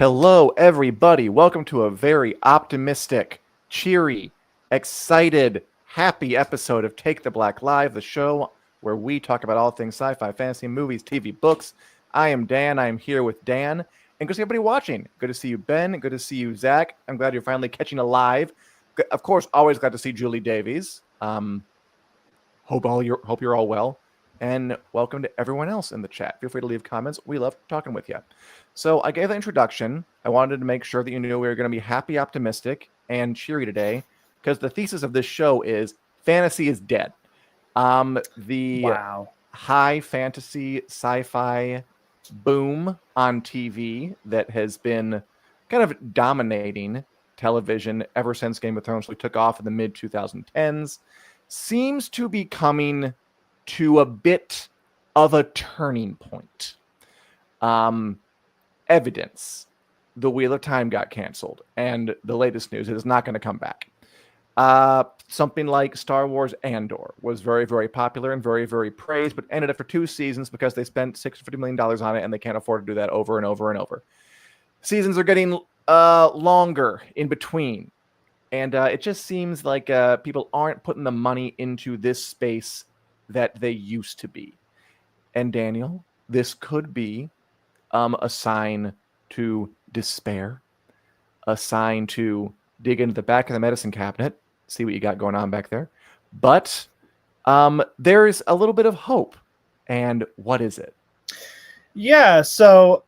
Hello, everybody. Welcome to a very optimistic, cheery, excited, happy episode of Take the Black Live, the show where we talk about all things sci-fi, fantasy, movies, TV, books. I am Dan. I am here with Dan. And good to see everybody watching. Good to see you, Ben. Good to see you, Zach. I'm glad you're finally catching a live. Of course, always glad to see Julie Davies. Hope you're all well. And welcome to everyone else in the chat. Feel free to leave comments. We love talking with you. So I gave the introduction. I wanted to make sure that you knew we were going to be happy, optimistic, and cheery today, because the thesis of this show is fantasy is dead. The high fantasy sci-fi boom on TV that has been kind of dominating television ever since Game of Thrones really took off in the mid-2010s seems to be coming to a bit of a turning point. Evidence. The Wheel of Time got canceled, and the latest news is it's not going to come back. Something like Star Wars Andor was very, very popular and very, very praised, but ended after 2 seasons because they spent $650 million on it, and they can't afford to do that over and over and over. Seasons are getting longer in between, and it just seems like people aren't putting the money into this space that they used to be. And Daniel, this could be a sign to despair, a sign to dig into the back of the medicine cabinet, see what you got going on back there. But there's a little bit of hope. And what is it? Yeah, so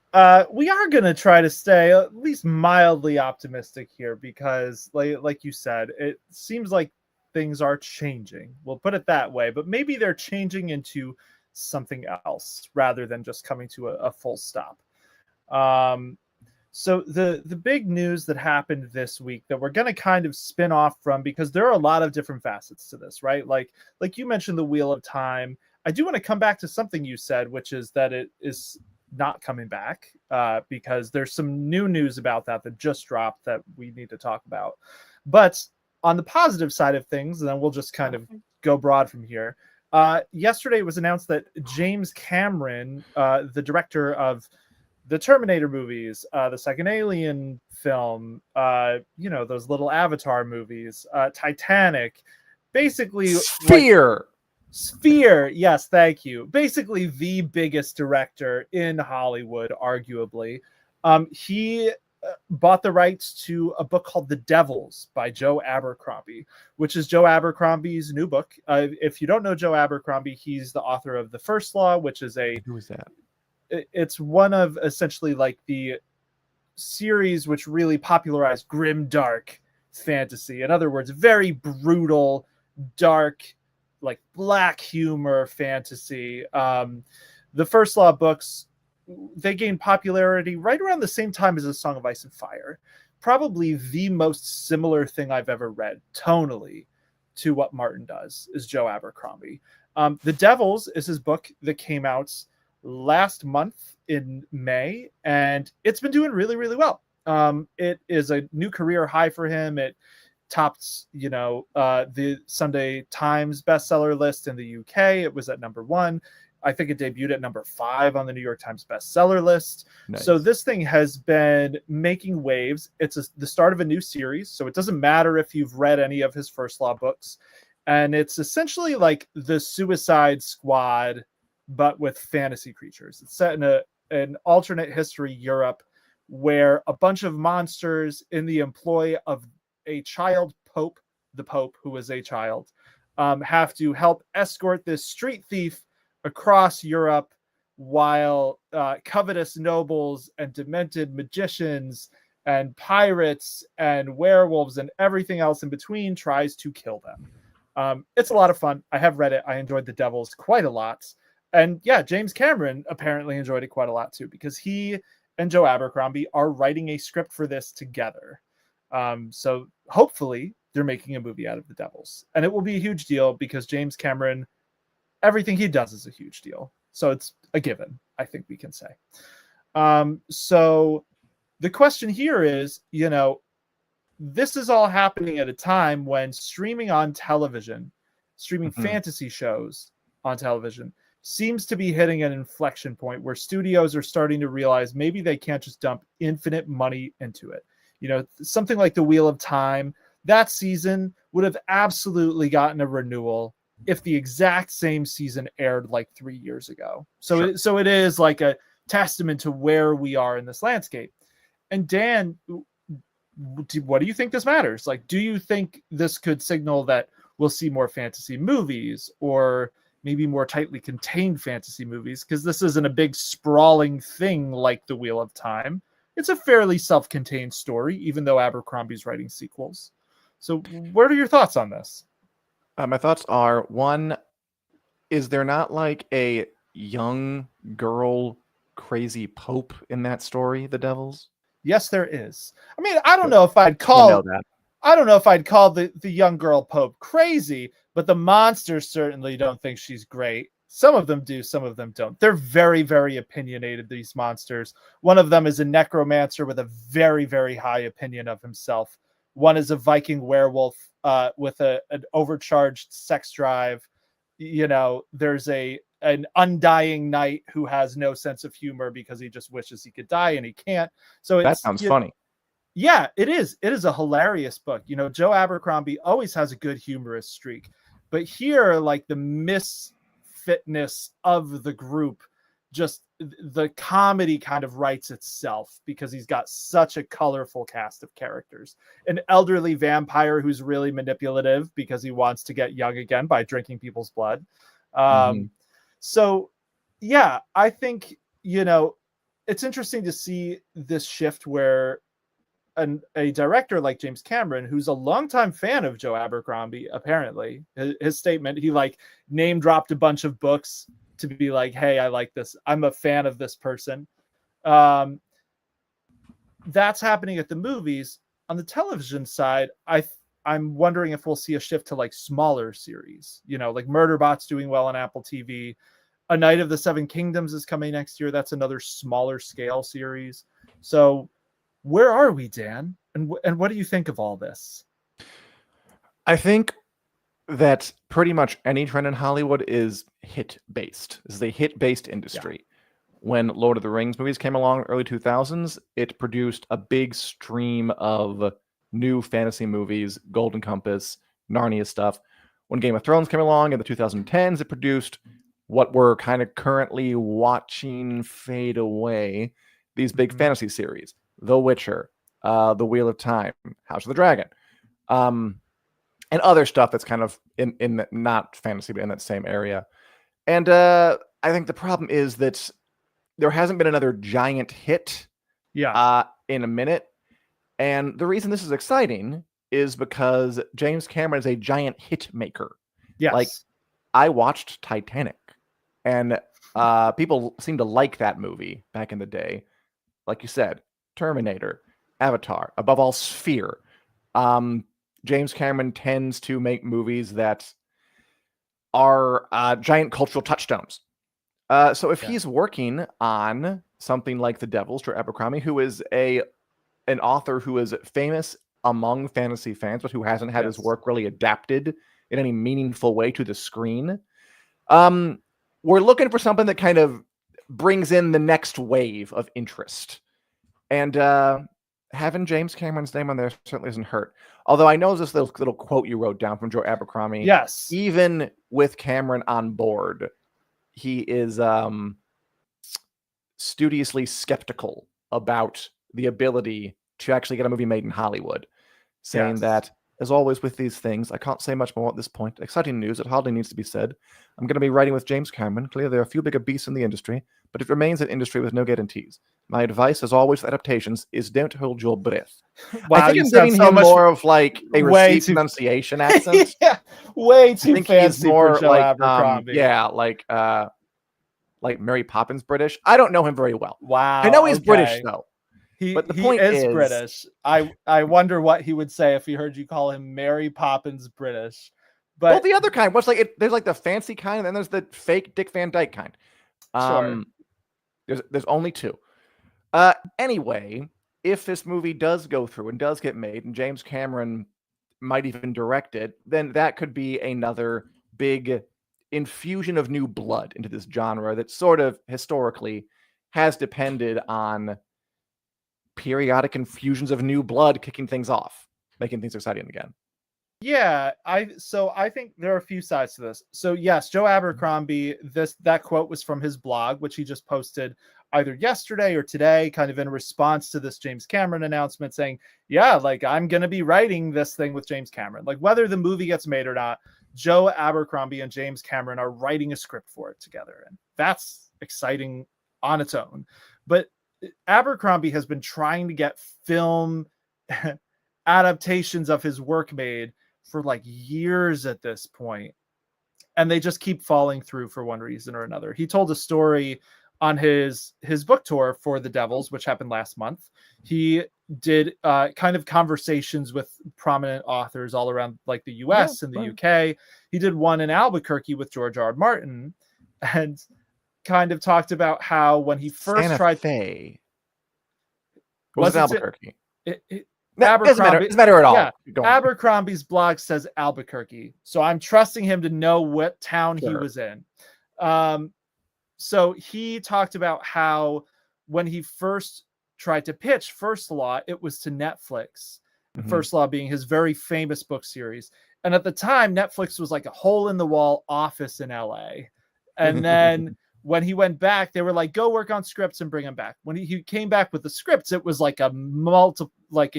we are going to try to stay at least mildly optimistic here because, like you said, it seems like things are changing. We'll put it that way, but maybe they're changing into something else rather than just coming to a full stop. So the big news that happened this week that we're going to kind of spin off from, because there are a lot of different facets to this, right? Like you mentioned the Wheel of Time. I do want to come back to something you said, which is that it is not coming back because there's some new news about that just dropped that we need to talk about. But on the positive side of things, and then we'll just kind of go broad from here. Yesterday it was announced that James Cameron, the director of the Terminator movies, the second Alien film, those little Avatar movies, Titanic, basically Sphere, yes, thank you. Basically the biggest director in Hollywood, arguably. He bought the rights to a book called The Devils by Joe Abercrombie, which is Joe Abercrombie's new book. If you don't know Joe Abercrombie, he's the author of The First Law, which is Who is that? It's one of essentially like the series which really popularized grim, dark fantasy. In other words, very brutal, dark, like black humor fantasy. The First Law books, they gained popularity right around the same time as A Song of Ice and Fire. Probably the most similar thing I've ever read tonally to what Martin does is Joe Abercrombie. The Devils is his book that came out last month in May, and it's been doing really, really well. It is a new career high for him. It topped, the Sunday Times bestseller list in the UK. It was at number 1. I think it debuted at number 5 on the New York Times bestseller list. Nice. So this thing has been making waves. It's the start of a new series, so it doesn't matter if you've read any of his First Law books. And it's essentially like the Suicide Squad, but with fantasy creatures. It's set in an alternate history Europe where a bunch of monsters in the employ of a child pope, the Pope, who is a child, have to help escort this street thief across Europe while covetous nobles and demented magicians and pirates and werewolves and everything else in between tries to kill them. It's a lot of fun. I have read it. I enjoyed The Devils quite a lot. And yeah, James Cameron apparently enjoyed it quite a lot too, because he and Joe Abercrombie are writing a script for this together. So hopefully they're making a movie out of The Devils. And it will be a huge deal because James Cameron, everything he does is a huge deal. So it's a given, I think we can say. So the question here is, this is all happening at a time when streaming on television, streaming fantasy shows on television seems to be hitting an inflection point where studios are starting to realize maybe they can't just dump infinite money into it. You know, something like The Wheel of Time, that season would have absolutely gotten a renewal if the exact same season aired like 3 years ago. So, Sure. it is like a testament to where we are in this landscape. And Dan, what do you think this matters? Like, do you think this could signal that we'll see more fantasy movies, or maybe more tightly contained fantasy movies? Because this isn't a big sprawling thing like The Wheel of Time. It's a fairly self-contained story, even though Abercrombie's writing sequels. So what are your thoughts on this? My thoughts are, one, is there not like a young girl crazy pope in that story, The Devils? Yes, there is. I mean, I don't Good. know if I'd I call know that. I don't know if I'd call the young girl pope crazy, but the monsters certainly don't think she's great. Some of them do, some of them don't. They're very, very opinionated, these monsters. One of them is a necromancer with a very, very high opinion of himself. One is a Viking werewolf with an overcharged sex drive. You know, there's an undying knight who has no sense of humor because he just wishes he could die and he can't. So That sounds funny. yeah, it is. It is a hilarious book. You know, Joe Abercrombie always has a good humorous streak, but here, like, the misfitness of the group, just the comedy kind of writes itself because he's got such a colorful cast of characters. An elderly vampire who's really manipulative because he wants to get young again by drinking people's blood. So, yeah, I think, you know, it's interesting to see this shift where a director like James Cameron, who's a longtime fan of Joe Abercrombie, apparently, his statement, he like name dropped a bunch of books to be like, hey, I like this. I'm a fan of this person. That's happening at the movies. On the television side, I'm wondering if we'll see a shift to like smaller series, you know, like Murderbot's doing well on Apple TV. A Night of the Seven Kingdoms is coming next year. That's another smaller scale series. So where are we, Dan? And what do you think of all this? I think that pretty much any trend in Hollywood is hit-based. This is a hit-based industry. Yeah. When Lord of the Rings movies came along early 2000s, it produced a big stream of new fantasy movies, Golden Compass, Narnia stuff. When Game of Thrones came along in the 2010s, it produced what we're kind of currently watching fade away, these big fantasy series. The Witcher, The Wheel of Time, House of the Dragon, and other stuff that's kind of in not fantasy, but in that same area. And I think the problem is that there hasn't been another giant hit in a minute. And the reason this is exciting is because James Cameron is a giant hit maker. Yes. Like, I watched Titanic, and people seem to like that movie back in the day. Like you said, Terminator, Avatar, above all, Sphere. James Cameron tends to make movies that are giant cultural touchstones. So if he's working on something like The Devils, Joe Abercrombie, who is an author who is famous among fantasy fans, but who hasn't had his work really adapted in any meaningful way to the screen, we're looking for something that kind of brings in the next wave of interest. And having James Cameron's name on there certainly doesn't hurt. Although I know this little quote you wrote down from Joe Abercrombie. Yes. Even with Cameron on board, he is studiously skeptical about the ability to actually get a movie made in Hollywood, saying that, as always with these things, I can't say much more at this point. Exciting news, it hardly needs to be said. I'm going to be writing with James Cameron. Clearly, there are a few bigger beasts in the industry, but it remains an industry with no guarantees. My advice, as always, for adaptations is don't hold your breath. Wow, I think I'm giving him more of like a received pronunciation accent. Yeah, way too I think fancy he's more for Joe like, Abercrombie. like Mary Poppins British. I don't know him very well. Wow, I know he's British though. But the point is British. I wonder what he would say if he heard you call him Mary Poppins British. But well, the other kind, what's like it, there's like the fancy kind, and then there's the fake Dick Van Dyke kind. Sure. There's only two. Anyway, if this movie does go through and does get made, and James Cameron might even direct it, then that could be another big infusion of new blood into this genre that sort of historically has depended on periodic infusions of new blood kicking things off, making things exciting again. Yeah, I think there are a few sides to this. So yes, Joe Abercrombie, that quote was from his blog, which he just posted either yesterday or today, kind of in response to this James Cameron announcement saying, yeah, like I'm gonna be writing this thing with James Cameron. Like whether the movie gets made or not, Joe Abercrombie and James Cameron are writing a script for it together. And that's exciting on its own. But Abercrombie has been trying to get film adaptations of his work made for like years at this point, and they just keep falling through for one reason or another. He told a story on his book tour for The Devils, which happened last month. He did kind of conversations with prominent authors all around like the US and the UK. He did one in Albuquerque with George R. R. Martin, and kind of talked about how when he first Santa Fe. Was it Albuquerque? Abercrombie doesn't matter at all. Yeah, Abercrombie's blog says Albuquerque, so I'm trusting him to know what town he was in. So he talked about how when he first tried to pitch First Law, it was to Netflix. First Law being his very famous book series. And at the time, Netflix was like a hole in the wall office in LA. And then when he went back, they were like, go work on scripts and bring him back. When he came back with the scripts, it was like a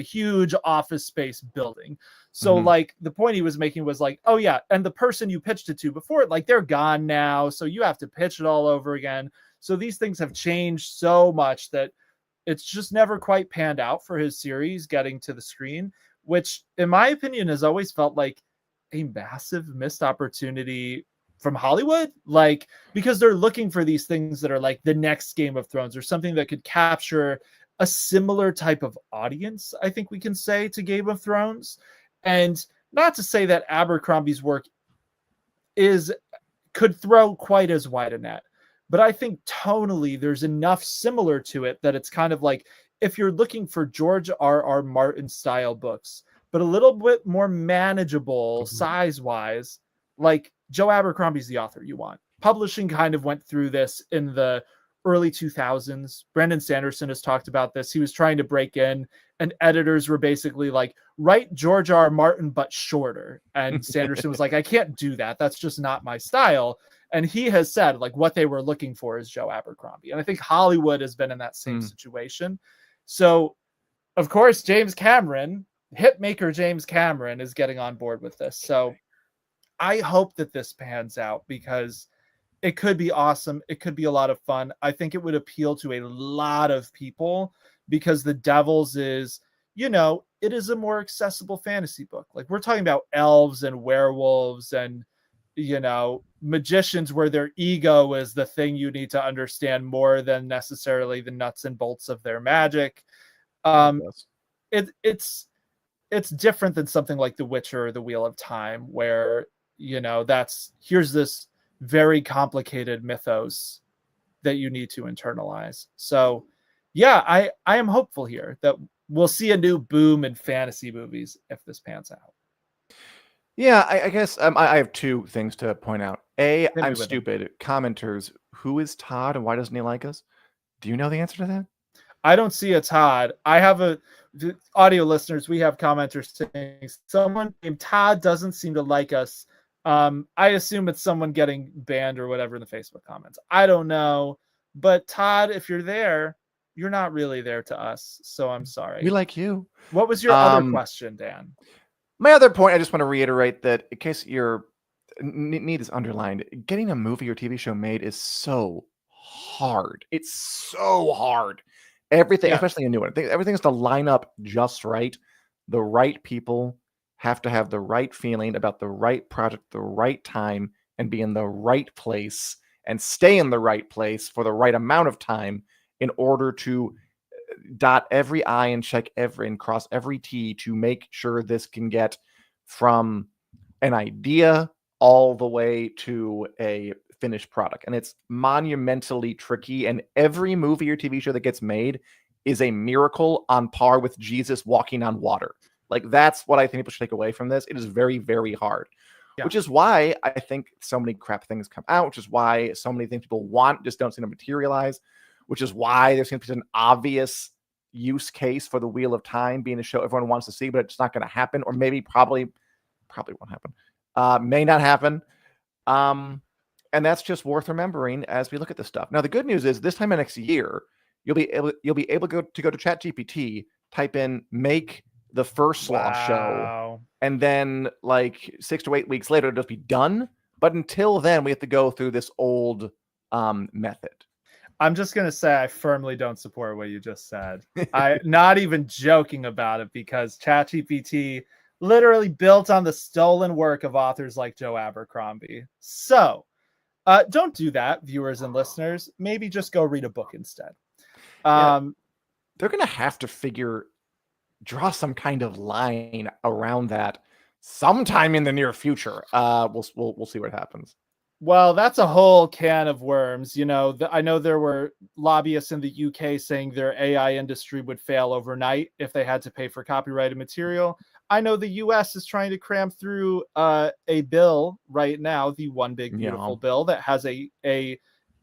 huge office space building. So like the point he was making was like, oh yeah, and the person you pitched it to before, like they're gone now, so you have to pitch it all over again. So these things have changed so much that it's just never quite panned out for his series getting to the screen, which in my opinion has always felt like a massive missed opportunity from Hollywood, like because they're looking for these things that are like the next Game of Thrones or something that could capture a similar type of audience, I think we can say, to Game of Thrones. And not to say that Abercrombie's work could throw quite as wide a net, but I think tonally there's enough similar to it that it's kind of like if you're looking for George R. R. Martin style books, but a little bit more manageable size wise, like Joe Abercrombie's the author you want. Publishing kind of went through this in the early 2000s. Brandon Sanderson has talked about this. He was trying to break in, and editors were basically like, write George R. R. Martin, but shorter. And Sanderson was like, I can't do that. That's just not my style. And he has said, like, what they were looking for is Joe Abercrombie. And I think Hollywood has been in that same situation. So, of course, James Cameron, hitmaker James Cameron, is getting on board with this. So I hope that this pans out because it could be awesome. It could be a lot of fun. I think it would appeal to a lot of people because The Devils is, it is a more accessible fantasy book. Like we're talking about elves and werewolves and, magicians where their ego is the thing you need to understand more than necessarily the nuts and bolts of their magic. It's different than something like The Witcher or The Wheel of Time where here's this very complicated mythos that you need to internalize. So yeah, I am hopeful here that we'll see a new boom in fantasy movies if this pans out. Yeah, I guess I have two things to point out. A, I'm stupid. Commenters, who is Todd and why doesn't he like us? Do you know the answer to that? I don't see a Todd. I have the audio listeners. We have commenters saying someone named Todd doesn't seem to like us. I assume it's someone getting banned or whatever in the Facebook comments. I don't know. But Todd, if you're there, you're not really there to us. So I'm sorry. We like you. What was your other question, Dan? My other point, I just want to reiterate that in case your need is underlined, getting a movie or TV show made is so hard. It's so hard. Everything, especially a new one, everything has to line up just right. The right people have to have the right feeling about the right project, the right time, and be in the right place and stay in the right place for the right amount of time in order to dot every I and check and cross every T to make sure this can get from an idea all the way to a finished product. And it's monumentally tricky. And every movie or TV show that gets made is a miracle on par with Jesus walking on water. Like that's what I think people should take away from this. It is very, very hard. which is why I think so many crap things come out, which is why so many things people want just don't seem to materialize, which is why there seems to be an obvious use case for the Wheel of Time being a show everyone wants to see, but it's not going to happen, or maybe probably won't happen. May not happen. And that's just worth remembering as we look at this stuff. Now, the good news is this time next year, you'll be able to go to ChatGPT, type in "make the first Slaw show," and then like 6 to 8 weeks later, it'll just be done. But until then, we have to go through this old method. I'm just gonna say I firmly don't support what you just said. I'm not even joking about it, because ChatGPT literally built on the stolen work of authors like Joe Abercrombie. So don't do that, viewers and listeners. Maybe just go read a book instead. They're gonna have to draw some kind of line around that sometime in the near future. We'll see what happens. Well, that's a whole can of worms. You know, I know there were lobbyists in the UK saying their AI industry would fail overnight if they had to pay for copyrighted material. I know the US is trying to cram through a bill right now, the One Big Beautiful bill, that has a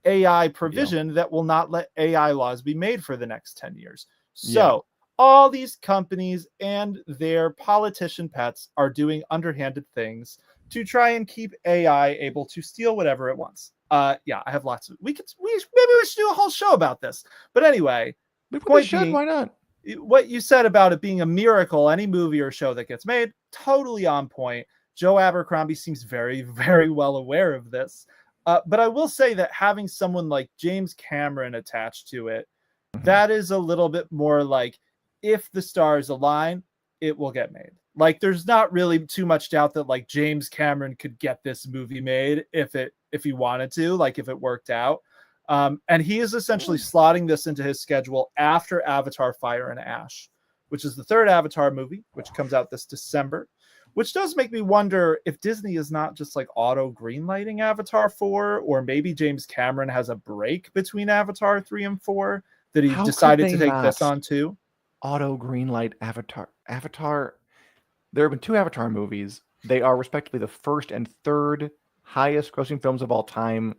AI provision that will not let AI laws be made for the next 10 years. So all these companies and their politician pets are doing underhanded things to try and keep AI able to steal whatever it wants. I have lots of. Maybe we should do a whole show about this. But anyway, point being, why not? What you said about it being a miracle, any movie or show that gets made, totally on point. Joe Abercrombie seems very, very well aware of this. But I will say that having someone like James Cameron attached to it, that is a little bit more like, if the stars align, it will get made. Like, there's not really too much doubt that like James Cameron could get this movie made if he wanted to, like if it worked out. And he is essentially slotting this into his schedule after Avatar: Fire and Ash, which is the third Avatar movie, which comes out this December, which does make me wonder if Disney is not just like auto greenlighting Avatar 4, or maybe James Cameron has a break between Avatar 3 and 4 that he decided to take this on too. Auto greenlight Avatar. There have been 2 Avatar movies. They are respectively the first and third highest grossing films of all time.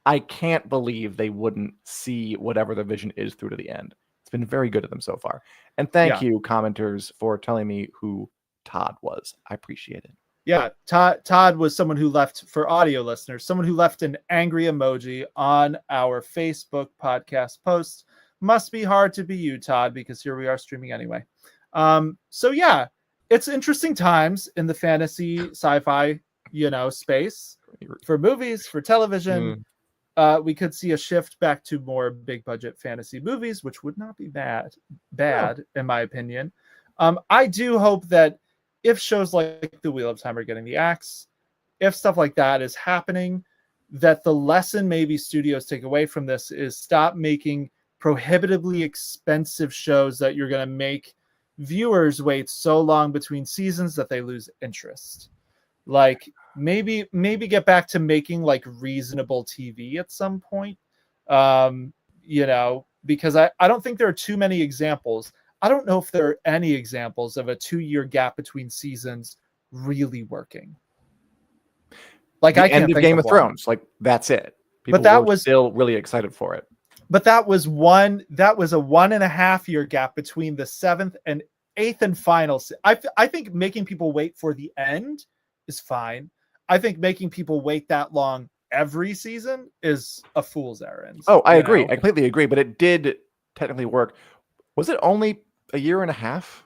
I can't believe they wouldn't see whatever the vision is through to the end. It's been very good to them so far. And thank you, commenters, for telling me who Todd was. I appreciate it. Yeah, Todd was someone who left, for audio listeners, someone who left an angry emoji on our Facebook podcast post. Must be hard to be you, Todd, because here we are streaming anyway. So yeah, it's interesting times in the fantasy sci-fi, space for movies, for television. We could see a shift back to more big budget fantasy movies, which would not be bad in my opinion. I do hope that if shows like The Wheel of Time are getting the axe, if stuff like that is happening, that the lesson maybe studios take away from this is stop making prohibitively expensive shows that you're going to make viewers wait so long between seasons that they lose interest. Like maybe get back to making like reasonable TV at some point. Because I don't think there are too many examples. I don't know if there are any examples of a 2-year gap between seasons really working. Like the I can't end of think Game of of Thrones, like that's it. People were still really excited for it. But that was a 1.5 year gap between the 7th and 8th and final. I think making people wait for the end is fine. I think making people wait that long every season is a fool's errand. Oh, I agree. I completely agree. But it did technically work. Was it only a year and a half?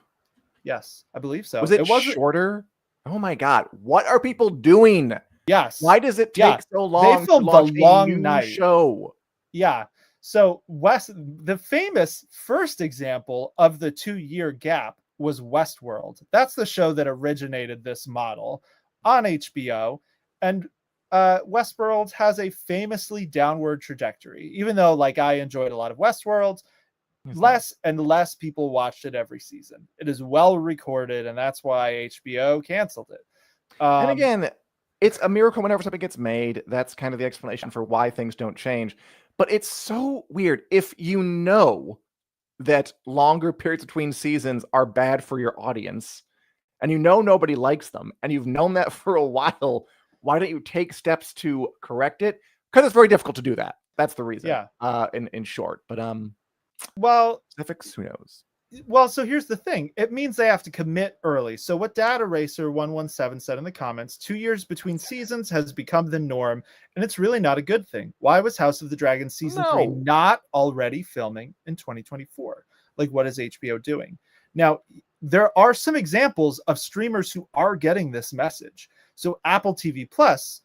Yes, I believe so. Was it shorter? Oh my God. What are people doing? Yes. Why does it take so long? They filmed to launch the long a new night show. Yeah. So the famous first example of the 2-year gap was Westworld. That's the show that originated this model on HBO. And Westworld has a famously downward trajectory. Even though like I enjoyed a lot of Westworld, less and less people watched it every season. It is well recorded, and that's why HBO canceled it. And again, it's a miracle whenever something gets made. That's kind of the explanation for why things don't change. But it's so weird. If you know that longer periods between seasons are bad for your audience, and you know nobody likes them, and you've known that for a while, why don't you take steps to correct it? Because it's very difficult to do that. That's the reason. Yeah. In short, but Well, specifics, who knows? Well, so here's the thing. It means they have to commit early. So what Data Racer 117 said in the comments, 2 years between seasons has become the norm, and it's really not a good thing. Why was House of the Dragon season 3 not already filming in 2024? Like, what is HBO doing? Now, there are some examples of streamers who are getting this message. So Apple TV Plus,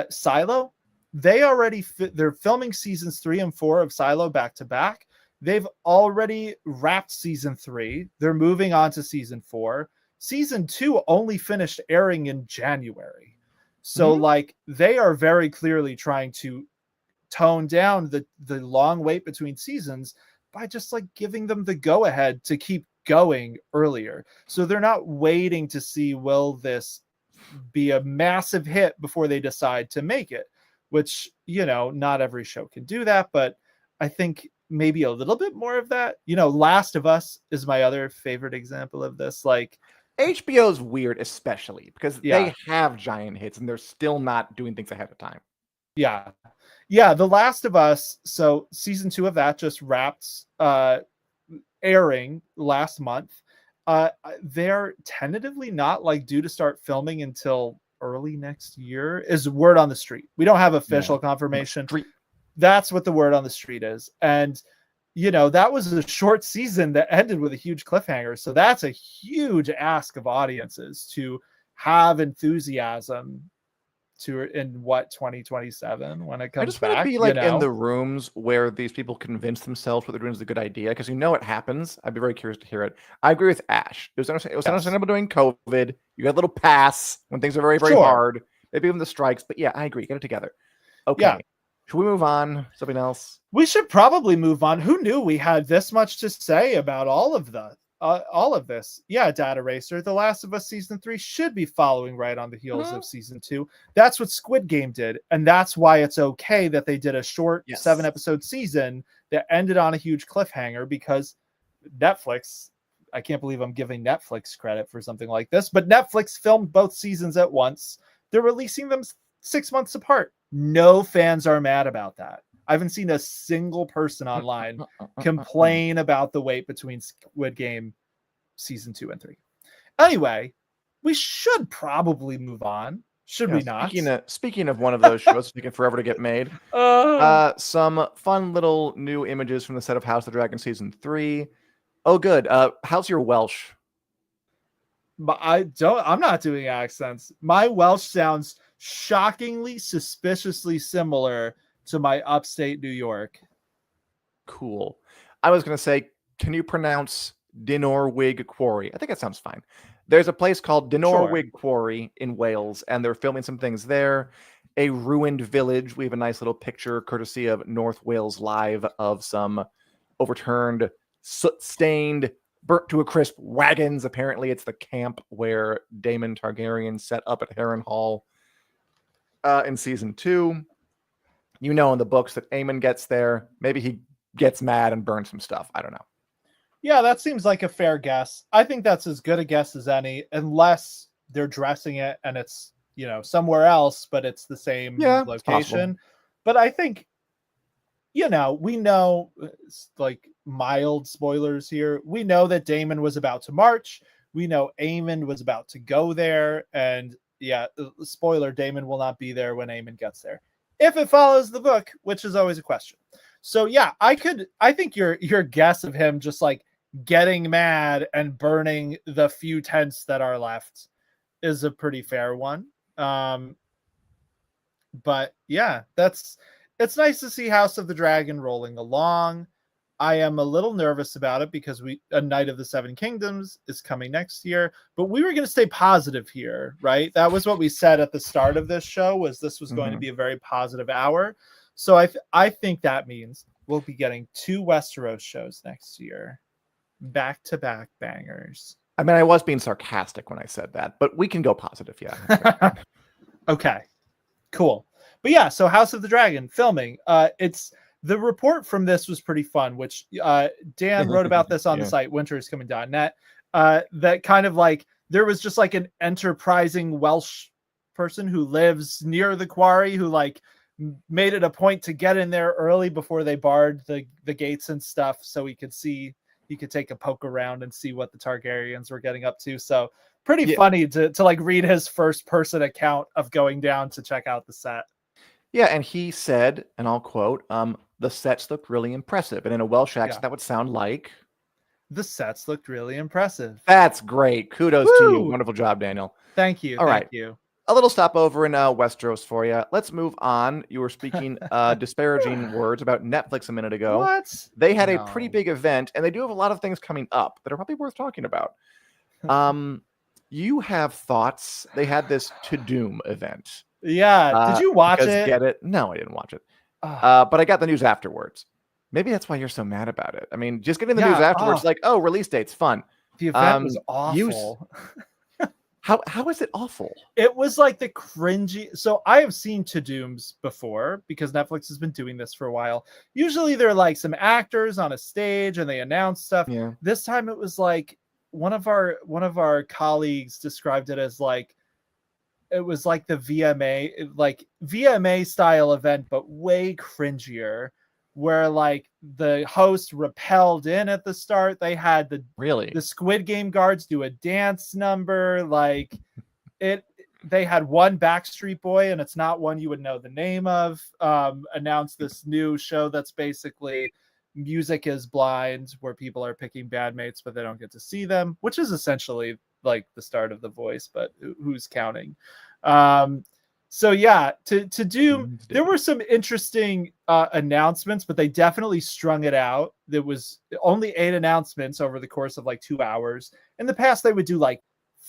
Silo, they're filming seasons 3 and 4 of Silo back to back. They've already wrapped season 3. They're moving on to season 4. Season 2 only finished airing in January. So like they are very clearly trying to tone down the long wait between seasons by just like giving them the go ahead to keep going earlier. So they're not waiting to see, will this be a massive hit before they decide to make it, which, you know, not every show can do that, but I think maybe a little bit more of that. You know, Last of Us is my other favorite example of this. Like, HBO's weird, especially because they have giant hits and they're still not doing things ahead of time. Yeah. The Last of Us. So season 2 of that just wrapped airing last month. They're tentatively not like due to start filming until early next year, is word on the street. We don't have official confirmation. That's what the word on the street is. And, you know, that was a short season that ended with a huge cliffhanger. So that's a huge ask of audiences to have enthusiasm in 2027 when it comes back. I just want to be like in the rooms where these people convince themselves what they're doing is a good idea, because you know it happens. I'd be very curious to hear it. I agree with Ash. It was understandable during COVID. You got a little pass when things are very, very hard. Maybe even the strikes. But yeah, I agree. Get it together. Okay. Yeah. Should we move on? Something else? We should probably move on. Who knew we had this much to say about all of this? Yeah, Data Racer. The Last of Us season 3 should be following right on the heels of season 2. That's what Squid Game did, and that's why it's okay that they did a short 7-episode season that ended on a huge cliffhanger, because Netflix. I can't believe I'm giving Netflix credit for something like this, but Netflix filmed both seasons at once. They're releasing them 6 months apart. No fans are mad about that. I haven't seen a single person online complain about the wait between Squid Game season 2 and 3. Anyway, we should probably move on. Should we not? Speaking of one of those shows taking forever to get made, some fun little new images from the set of House of the Dragon season 3. Oh, good. How's your Welsh? I'm not doing accents. My Welsh sounds shockingly, suspiciously similar to my upstate New York. Cool. I was going to say, can you pronounce Dinorwig Quarry? I think that sounds fine. There's a place called Dinorwig Quarry in Wales, and they're filming some things there. A ruined village. We have a nice little picture, courtesy of North Wales Live, of some overturned, soot-stained, burnt to a crisp wagons. Apparently, it's the camp where Daemon Targaryen set up at Harrenhal in season 2. You know in the books that Aemon gets there. Maybe he gets mad and burns some stuff. I don't know. Yeah, that seems like a fair guess. I think that's as good a guess as any, unless they're dressing it and it's, you know, somewhere else, but it's the same location. But I think, you know, we know, like, mild spoilers here. We know that Daemon was about to march. We know Aemon was about to go there. And yeah, spoiler, Daemon will not be there when Aemon gets there, if it follows the book, which is always a question. So yeah, I think your guess of him just like getting mad and burning the few tents that are left is a pretty fair one. But yeah, it's nice to see House of the Dragon rolling along. I am a little nervous about it because A Night of the Seven Kingdoms is coming next year, but we were going to stay positive here, right? That was what we said at the start of this show, was this was going to be a very positive hour. So I think that means we'll be getting 2 Westeros shows next year, back-to-back bangers. I mean, I was being sarcastic when I said that, but we can go positive, yeah. Okay, cool. But yeah, so House of the Dragon filming. The report from this was pretty fun, which Dan wrote about this on the site, winteriscoming.net, that kind of like there was just like an enterprising Welsh person who lives near the quarry who like made it a point to get in there early before they barred the gates and stuff, so he could take a poke around and see what the Targaryens were getting up to. So pretty funny to like read his first person account of going down to check out the set. Yeah, and he said, and I'll quote, the sets looked really impressive. And in a Welsh accent, that would sound like... The sets looked really impressive. That's great. Kudos to you. Wonderful job, Daniel. Thank you. Thank you. A little stopover in Westeros for you. Let's move on. You were speaking disparaging words about Netflix a minute ago. What? They had a pretty big event, and they do have a lot of things coming up that are probably worth talking about. You have thoughts. They had this TUDUM event. Yeah. Did you watch it? Get it? No, I didn't watch it. But I got the news afterwards. Maybe that's why you're so mad about it. I mean, just getting the news afterwards, like, oh, release date's fun. The event was awful. How is it awful? It was like the cringy. So I have seen TUDUMs before because Netflix has been doing this for a while. Usually they're like some actors on a stage and they announce stuff. Yeah. This time it was like one of our colleagues described it as like it was like the VMA style event, but way cringier. Where like the host rappelled in at the start. They had the Squid Game guards do a dance number. Like they had one Backstreet Boy, and it's not one you would know the name of, announce this new show that's basically Music is Blind, where people are picking bandmates, but they don't get to see them, which is essentially like the start of The Voice, but who's counting? So yeah, to Doom, there were some interesting announcements, but they definitely strung it out. There was only 8 announcements over the course of like 2 hours. In the past, they would do like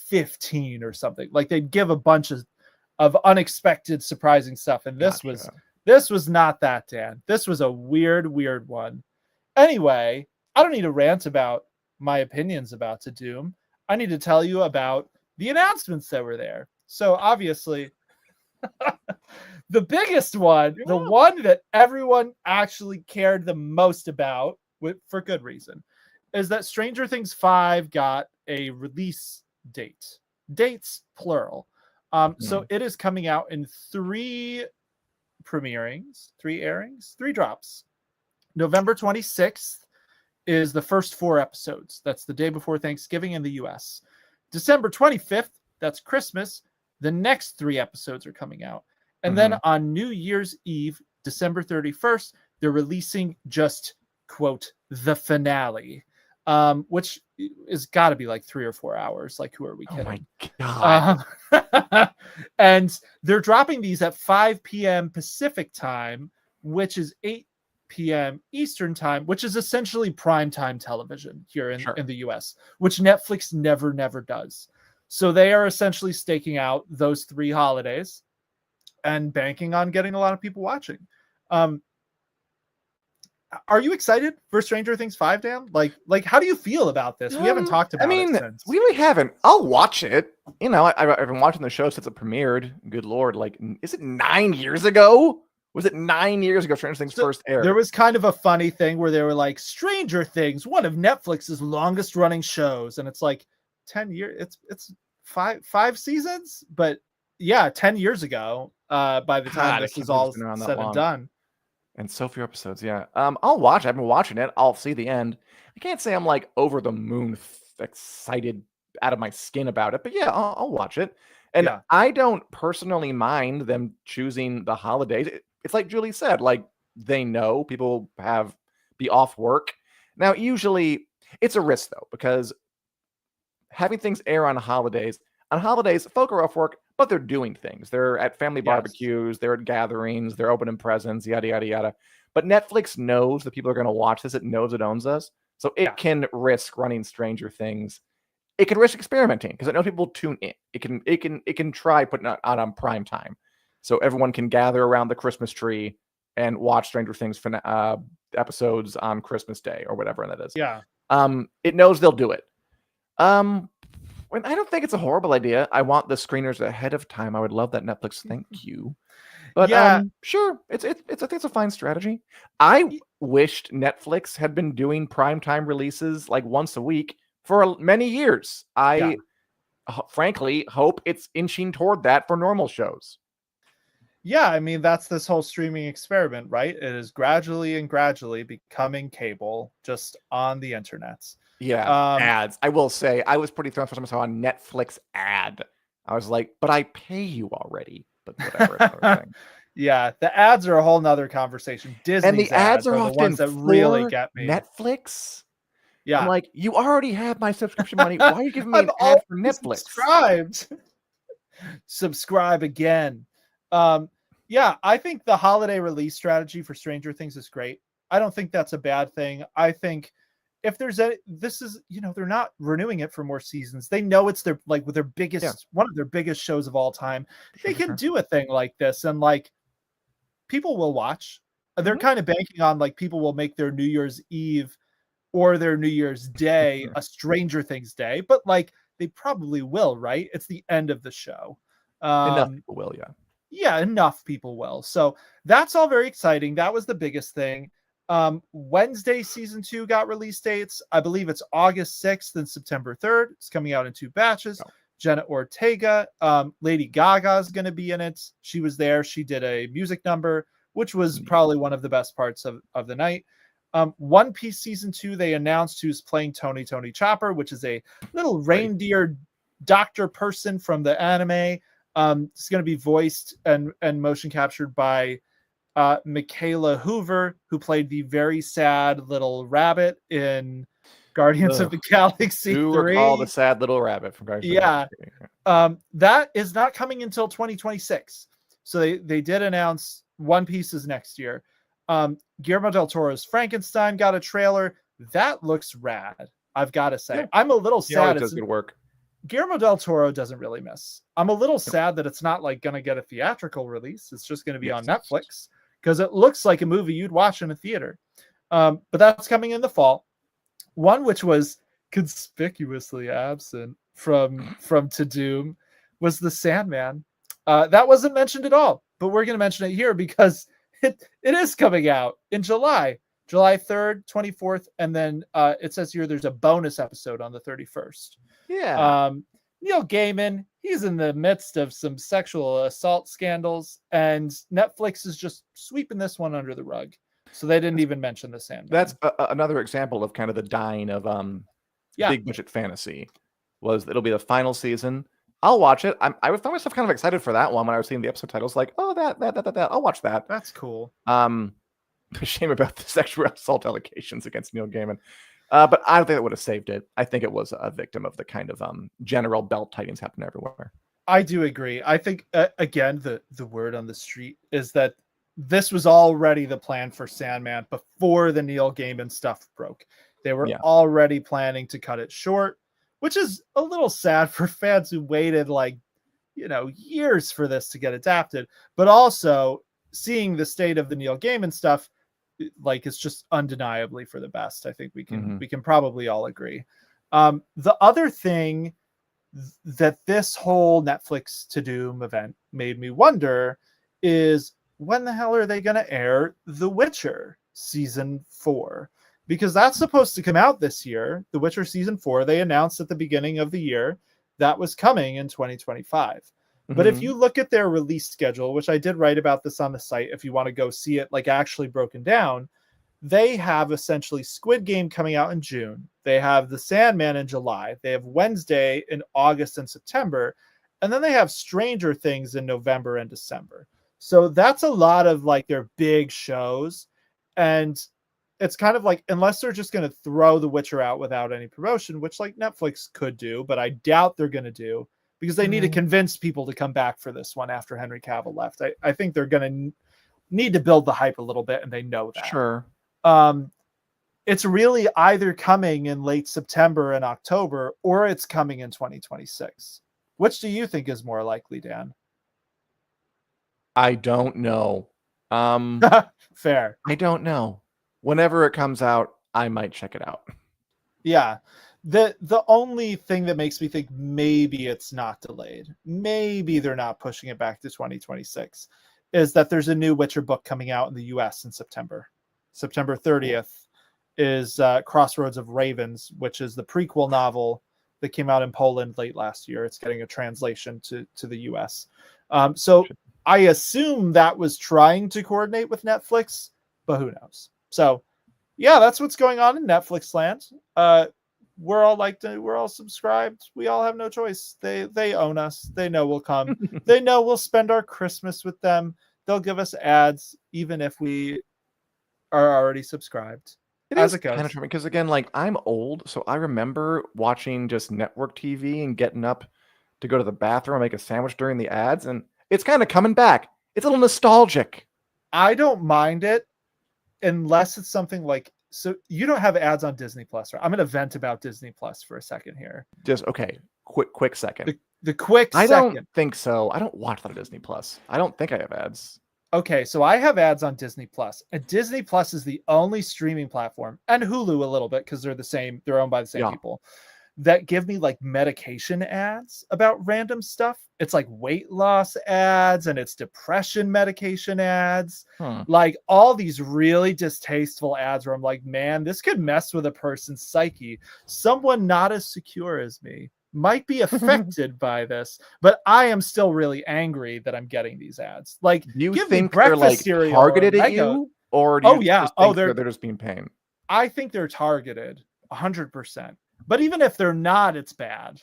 15 or something. Like they'd give a bunch of unexpected, surprising stuff. And this was not that, Dan. This was a weird one. Anyway, I don't need to rant about my opinions about To Doom. I need to tell you about the announcements that were there. So obviously... the biggest one, the one that everyone actually cared the most about, for good reason, is that Stranger Things 5 got a release date. Dates, plural. So it is coming out in 3 drops. November 26th is the first 4 episodes. That's the day before Thanksgiving in the US. December 25th, that's Christmas. The next 3 episodes are coming out. And then on New Year's Eve, December 31st, they're releasing just, quote, the finale, which is got to be like 3 or 4 hours. Like, who are we kidding? Oh, my God. And they're dropping these at 5 p.m. Pacific time, which is 8 p.m. Eastern time, which is essentially primetime television here in the U.S., which Netflix never does. So they are essentially staking out those 3 holidays and banking on getting a lot of people watching. Are you excited for Stranger Things 5, Dan? Like how do you feel about this? We haven't talked about it since. We really haven't. I'll watch it. You know, I've been watching the show since it premiered. Good Lord. Like, is it 9 years ago? Was it 9 years ago Stranger Things first aired? There was kind of a funny thing where they were like, Stranger Things, one of Netflix's longest running shows. And it's like 10 years. It's 5 seasons, but yeah, 10 years ago, by the time this is all said and done. And so few episodes, yeah. I'll watch it. I've been watching it. I'll see the end. I can't say I'm like over the moon excited out of my skin about it, but yeah, I'll watch it. And I don't personally mind them choosing the holidays. It's like Julie said, like they know people be off work. Now, usually it's a risk though, because having things air on holidays, folk are off work, but they're doing things. They're at family barbecues, they're at gatherings, they're opening presents, yada, yada, yada. But Netflix knows that people are going to watch this. It knows it owns us. So it can risk running Stranger Things. It can risk experimenting because it knows people tune in. It can try putting it out on prime time. So everyone can gather around the Christmas tree and watch Stranger Things episodes on Christmas Day or whatever that is. Yeah. It knows they'll do it. I don't think it's a horrible idea. I want the screeners ahead of time. I would love that, Netflix. Thank you. But sure, I think it's a fine strategy. I wished Netflix had been doing primetime releases like once a week for many years. I frankly, hope it's inching toward that for normal shows. Yeah, I mean, that's this whole streaming experiment, right? It is gradually and gradually becoming cable just on the internets. Yeah, ads. I will say, I was pretty thrown when I saw a Netflix ad. I was like, but I pay you already. But whatever, it's another thing. Yeah, the ads are a whole nother conversation. Disney's And the ads are the often ones that for really get me. Netflix. Yeah, I'm like, you already have my subscription money. Why are you giving me I'm an ad for already Netflix? Subscribed. Subscribe again. Yeah, I think the holiday release strategy for Stranger Things is great. I don't think that's a bad thing. I think if there's this is, they're not renewing it for more seasons. They know it's their with their biggest one of their biggest shows of all time. They can do a thing like this, and people will watch. They're kind of banking on people will make their New Year's Eve or their New Year's Day a Stranger Things day, but they probably will, right? It's the end of the show. Enough people will, yeah. Yeah, enough people will. So that's all very exciting. That was the biggest thing. Wednesday season 2 got release dates. I believe it's August 6th and September 3rd. It's coming out in 2 batches. Oh. Jenna Ortega, Lady Gaga is going to be in it. She was there. She did a music number, which was probably one of the best parts of the night. One Piece season 2, they announced who's playing Tony Chopper, which is a little reindeer doctor person from the anime. It's going to be voiced and motion captured by Michaela Hoover, who played the very sad little rabbit in Guardians of the Galaxy 3. Do recall the sad little rabbit from Guardians of the Galaxy. That is not coming until 2026. So they did announce One Piece is next year. Guillermo del Toro's Frankenstein got a trailer. That looks rad, I've got to say. Yeah. I'm a little sad. It does good work. Guillermo del Toro doesn't really miss. I'm a little sad that it's not going to get a theatrical release. It's just going to be on Netflix because it looks like a movie you'd watch in a theater. But that's coming in the fall. One which was conspicuously absent from TUDUM was the Sandman. That wasn't mentioned at all, but we're going to mention it here because it is coming out in July 3rd, 24th, and then it says here there's a bonus episode on the 31st. Yeah. Neil Gaiman, he's in the midst of some sexual assault scandals, and Netflix is just sweeping this one under the rug. So they didn't even mention the Sandman. That's another example of kind of the dying of big budget fantasy. Was it'll be the final season. I'll watch it. I found myself kind of excited for that one when I was seeing the episode titles. Like, oh, that. I'll watch that. That's cool. Shame about the sexual assault allegations against Neil Gaiman. But I don't think it would have saved it. I think it was a victim of the kind of general belt tightings happening everywhere. I do agree. I think, again, the word on the street is that this was already the plan for Sandman before the Neil Gaiman stuff broke. They were already planning to cut it short, which is a little sad for fans who waited years for this to get adapted. But also seeing the state of the Neil Gaiman stuff, it's just undeniably for the best. I think we can probably all agree. The other thing that this whole Netflix TUDUM event made me wonder is when the hell are they going to air The Witcher season 4? Because that's supposed to come out this year. The Witcher season 4, they announced at the beginning of the year that was coming in 2025. But if you look at their release schedule, which I did write about this on the site, if you want to go see it actually broken down, they have essentially Squid Game coming out in June. They have The Sandman in July. They have Wednesday in August and September. And then they have Stranger Things in November and December. So that's a lot of their big shows. And it's kind of unless they're just going to throw The Witcher out without any promotion, which Netflix could do, but I doubt they're going to do. Because they need to convince people to come back for this one after Henry Cavill left. I think they're going to need to build the hype a little bit, and they know that. Sure. It's really either coming in late September and October, or it's coming in 2026. Which do you think is more likely, Dan? I don't know. Fair. I don't know. Whenever it comes out, I might check it out. Yeah. The only thing that makes me think maybe it's not delayed, maybe they're not pushing it back to 2026, is that there's a new Witcher book coming out in the US in September. September 30th is Crossroads of Ravens, which is the prequel novel that came out in Poland late last year. It's getting a translation to the US. So I assume that was trying to coordinate with Netflix, but who knows? So yeah, that's what's going on in Netflix land. We're all subscribed. We all have no choice. They own us. They know we'll come. They know we'll spend our Christmas with them. They'll give us ads even if we are already subscribed. It as is it goes. kind of tripping because, again, like, I'm old, so I remember watching just network TV and getting up to go to the bathroom and make a sandwich during the ads, and it's kind of coming back. It's a little nostalgic. I don't mind it unless it's something like, so you don't have ads on Disney Plus, right? I'm going to vent about Disney Plus for a second here. Just, okay, quick second. The quick I second. don't think so. I don't watch a lot of Disney Plus. I don't think I have ads. Okay, so I have ads on Disney Plus, and Disney Plus is the only streaming platform, and Hulu a little bit because they're owned by the same people, that give me like medication ads about random stuff. It's like weight loss ads and it's depression medication ads. Like all these really distasteful ads where I'm like, man, this could mess with a person's psyche. Someone not as secure as me might be affected by this, but I am still really angry that I'm getting these ads. Like, do you give think me breakfast they're like cereal targeted at Eggo. you, or do you just think they're just being pain? I think they're targeted 100%. But even if they're not, it's bad.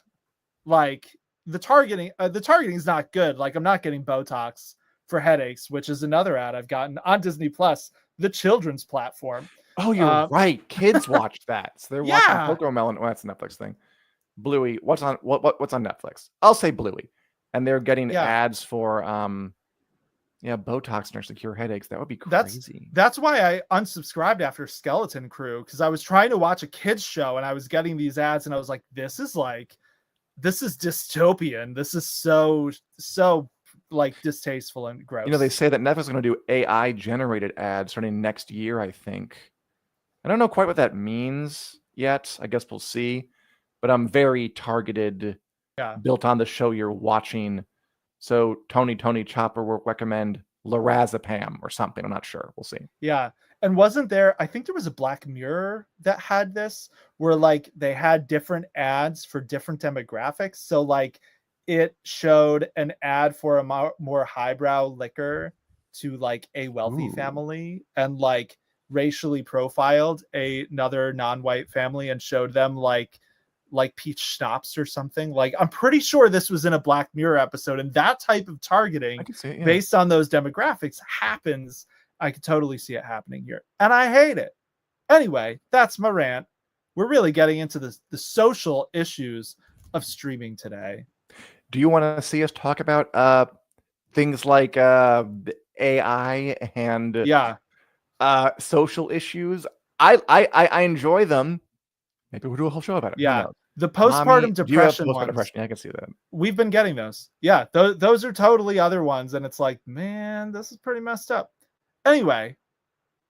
Like the targeting is not good. Like I'm not getting Botox for headaches, which is another ad I've gotten on Disney Plus, the children's platform. Oh, you're right. Kids watch that. So they're watching Cocomelon. Well, that's a Netflix thing. Bluey. What's on Netflix? I'll say Bluey. And they're getting ads for Botox nurse to cure headaches. That would be crazy. That's why I unsubscribed after Skeleton Crew, because I was trying to watch a kids show and I was getting these ads and I was like, this is dystopian. This is so like distasteful and gross. They say that Netflix is going to do AI generated ads starting next year, I think. I don't know quite what that means yet. I guess we'll see. But I'm very targeted, built on the show you're watching. So Tony Chopper will recommend Lorazepam or something. I'm not sure. We'll see. Yeah. And wasn't there, I think there was a Black Mirror that had this, where like they had different ads for different demographics. So like it showed an ad for a more highbrow liquor to like a wealthy family, and like racially profiled another non-white family and showed them like peach schnapps or something. Like I'm pretty sure this was in a Black Mirror episode, and that type of targeting based on those demographics happens. I could totally see it happening here, and I hate it. Anyway, that's my rant. We're really getting into the social issues of streaming today. Do you want to see us talk about things like AI and social issues? I enjoy them. Maybe we'll do a whole show about it. Yeah. The postpartum depression ones. Yeah, I can see that. We've been getting those. Yeah, those are totally other ones. And it's like, man, this is pretty messed up. Anyway,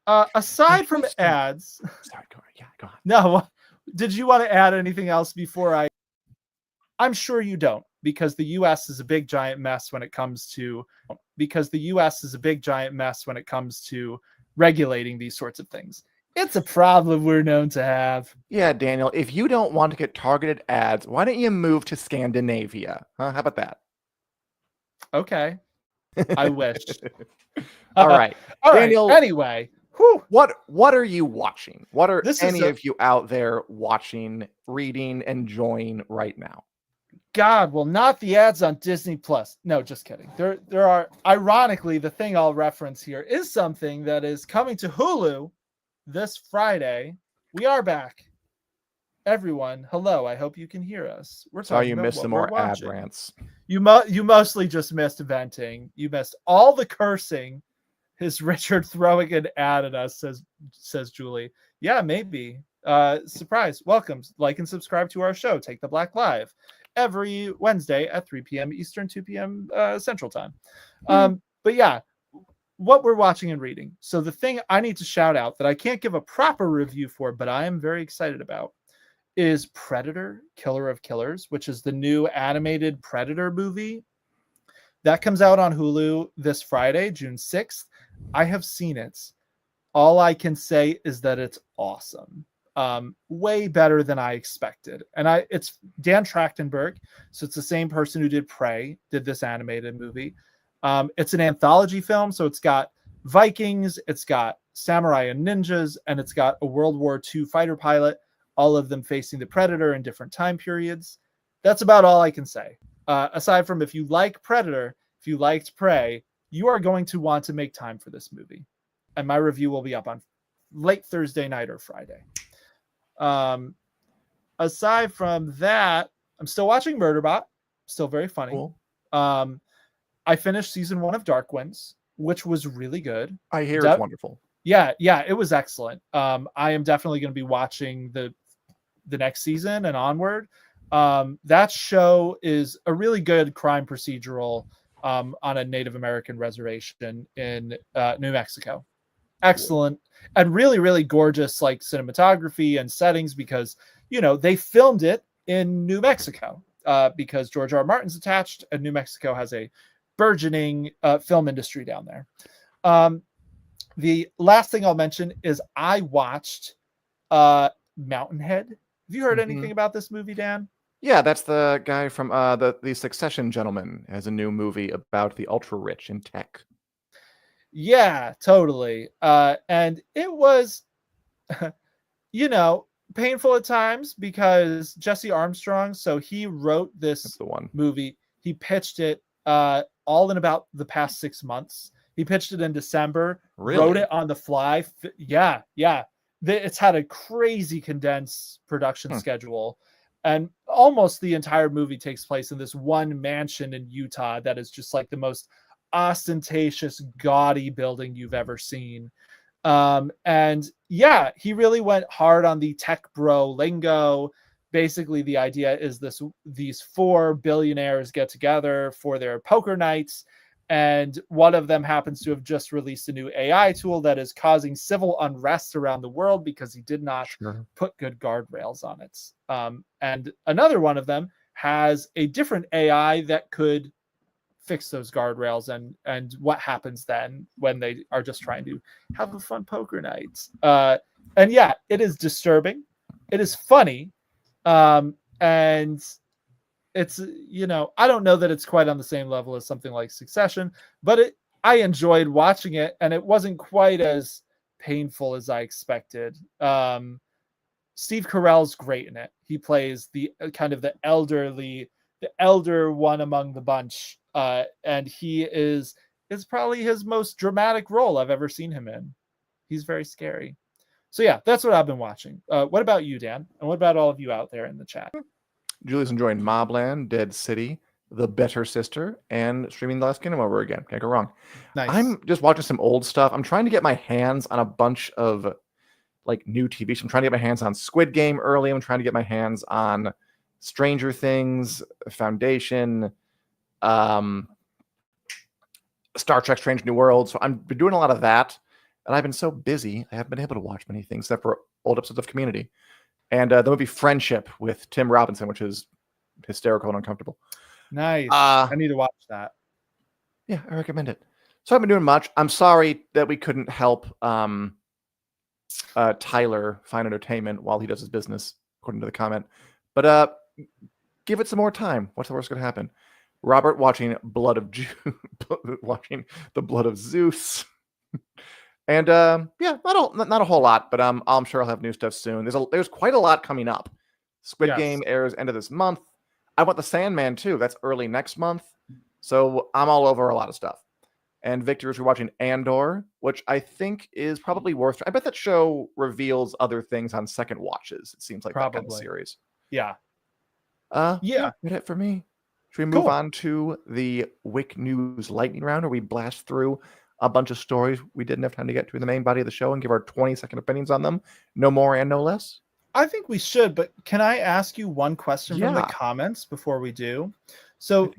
aside from ads. Sorry, go on. Yeah, go on. No, did you want to add anything else before I'm sure you don't, because the US is a big giant mess when it comes to regulating these sorts of things. It's a problem we're known to have. Yeah, Daniel, if you don't want to get targeted ads, why don't you move to Scandinavia? Huh? How about that? Okay. I wish. All right. Daniel, right. Anyway. Whew. What are you watching? What are any of you out there watching, reading, enjoying right now? God, well, not the ads on Disney Plus. No, just kidding. There are, ironically, the thing I'll reference here is something that is coming to Hulu this Friday. We are back. Everyone, hello. I hope you can hear us. We're talking you about missed some more ad rants. You mostly just missed venting. You missed all the cursing. Is Richard throwing an ad at us, says Julie. Yeah, maybe. Surprise. Welcome. Like and subscribe to our show, Take the Black Live, every Wednesday at 3 p.m. Eastern, 2 p.m. Central Time. But yeah, what we're watching and reading. So the thing I need to shout out that I can't give a proper review for, but I am very excited about, is Predator, Killer of Killers, which is the new animated Predator movie that comes out on Hulu this Friday, June 6th. I have seen it. All I can say is that it's awesome. way better than I expected. And it's Dan Trachtenberg, so it's the same person who did Prey, did this animated movie. It's an anthology film, so it's got Vikings, it's got samurai and ninjas, and it's got a World War II fighter pilot, all of them facing the Predator in different time periods. That's about all I can say. Aside from, if you like Predator, if you liked Prey, you are going to want to make time for this movie. And my review will be up on late Thursday night or Friday. Aside from that, I'm still watching Murderbot. Still very funny. Cool. I finished season 1 of Dark Winds, which was really good. I hear it's wonderful. Yeah, it was excellent. I am definitely going to be watching the next season and onward. That show is a really good crime procedural on a Native American reservation in New Mexico. Excellent. And really, really gorgeous like cinematography and settings, because they filmed it in New Mexico because George R. Martin's attached, and New Mexico has a burgeoning film industry down there. The last thing I'll mention is I watched Mountainhead. Have you heard anything about this movie, Dan? Yeah, that's the guy from the Succession Gentleman, has a new movie about the ultra rich in tech. Yeah, totally. And it was, painful at times, because Jesse Armstrong, so he wrote this movie. He pitched it all in about the past 6 months. He pitched it in December, wrote it on the fly. Yeah. It's had a crazy condensed production schedule. And almost the entire movie takes place in this one mansion in Utah that is just like the most ostentatious, gaudy building you've ever seen. And yeah, he really went hard on the tech bro lingo. Basically, the idea is these 4 billionaires get together for their poker nights, and one of them happens to have just released a new AI tool that is causing civil unrest around the world because he did not put good guardrails on it. And another one of them has a different AI that could fix those guardrails, and what happens then when they are just trying to have a fun poker night. And yeah, it is disturbing. It is funny. And it's, I don't know that it's quite on the same level as something like Succession, but I enjoyed watching it, and it wasn't quite as painful as I expected. Steve Carell's great in it. He plays the kind of the elder one among the bunch. And it's probably his most dramatic role I've ever seen him in. He's very scary. So yeah, that's what I've been watching. What about you, Dan? And what about all of you out there in the chat? Julie's enjoying Mobland, Dead City, The Better Sister, and streaming The Last Kingdom over again. Can't go wrong. Nice. I'm just watching some old stuff. I'm trying to get my hands on a bunch of like new TV shows. I'm trying to get my hands on Squid Game early. I'm trying to get my hands on Stranger Things, Foundation, Star Trek Strange New Worlds. So I've been doing a lot of that, and I've been so busy I haven't been able to watch many things except for old episodes of Community. And the movie Friendship with Tim Robinson, which is hysterical and uncomfortable. Nice. I need to watch that. Yeah, I recommend it. So I've been doing much. I'm sorry that we couldn't help Tyler find entertainment while he does his business, according to the comment. But give it some more time. What's the worst going to happen? Robert watching watching The Blood of Zeus. And yeah, not a whole lot, but I'm sure I'll have new stuff soon. There's quite a lot coming up. Squid Game airs end of this month. I want the Sandman too. That's early next month. So I'm all over a lot of stuff. And Victor is watching Andor, which I think is probably worth. I bet that show reveals other things on second watches. It seems like that kind of series. Yeah. Yeah. That's it for me. Should we move on to the WiC News Lightning Round, where we blast through a bunch of stories we didn't have time to get to in the main body of the show and give our 20-second opinions on them? No more and no less. I think we should, but can I ask you one question from the comments before we do? So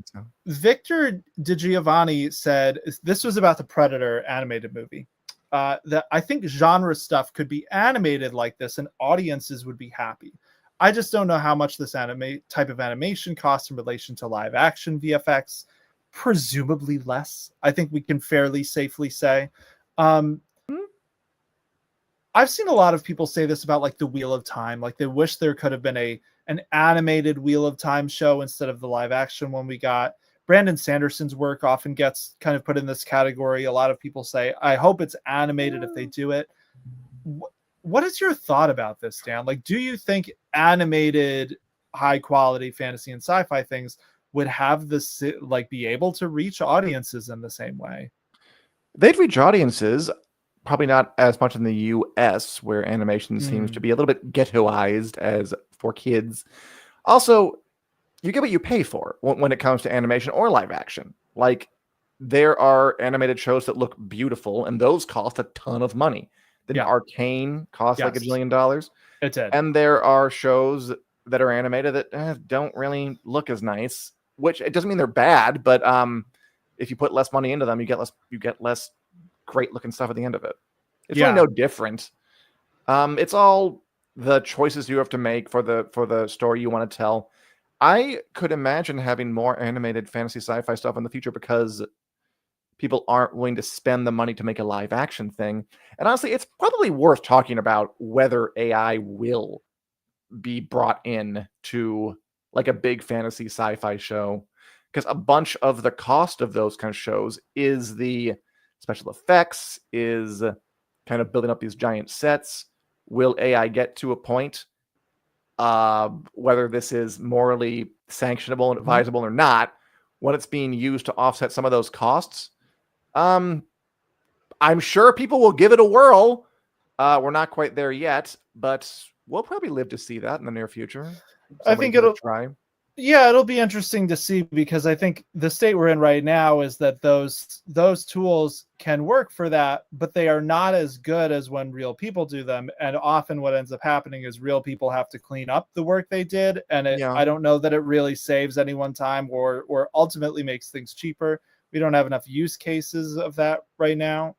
Victor DiGiovanni said this was about the Predator animated movie. That I think genre stuff could be animated like this and audiences would be happy. I just don't know how much this type of animation costs in relation to live action VFX. Presumably less, I think we can fairly safely say. I've seen a lot of people say this about like the Wheel of Time. Like they wish there could have been an animated Wheel of Time show instead of the live action one we got. Brandon Sanderson's work often gets kind of put in this category. A lot of people say, I hope it's animated if they do it. What is your thought about this, Dan? Like, do you think animated high quality fantasy and sci-fi things would have this, like, be able to reach audiences in the same way? They'd reach audiences, probably not as much in the US, where animation seems to be a little bit ghettoized as for kids. Also, you get what you pay for when it comes to animation or live action. Like, there are animated shows that look beautiful, and those cost a ton of money. Then Arcane cost like $1 billion. It did. And there are shows that are animated that don't really look as nice, which it doesn't mean they're bad, but if you put less money into them, you get less great looking stuff at the end of it. It's really no different. It's all the choices you have to make for the story you want to tell. I could imagine having more animated fantasy sci-fi stuff in the future because people aren't willing to spend the money to make a live action thing. And honestly, it's probably worth talking about whether AI will be brought in to like a big fantasy sci-fi show, because a bunch of the cost of those kind of shows is the special effects, is kind of building up these giant sets. Will AI get to a point, whether this is morally sanctionable and advisable or not, when it's being used to offset some of those costs? I'm sure people will give it a whirl. We're not quite there yet, but we'll probably live to see that in the near future. I think it'll try. Yeah, it'll be interesting to see, because I think the state we're in right now is that those tools can work for that, but they are not as good as when real people do them. And often what ends up happening is real people have to clean up the work they did. And I don't know that it really saves anyone time or ultimately makes things cheaper. We don't have enough use cases of that right now.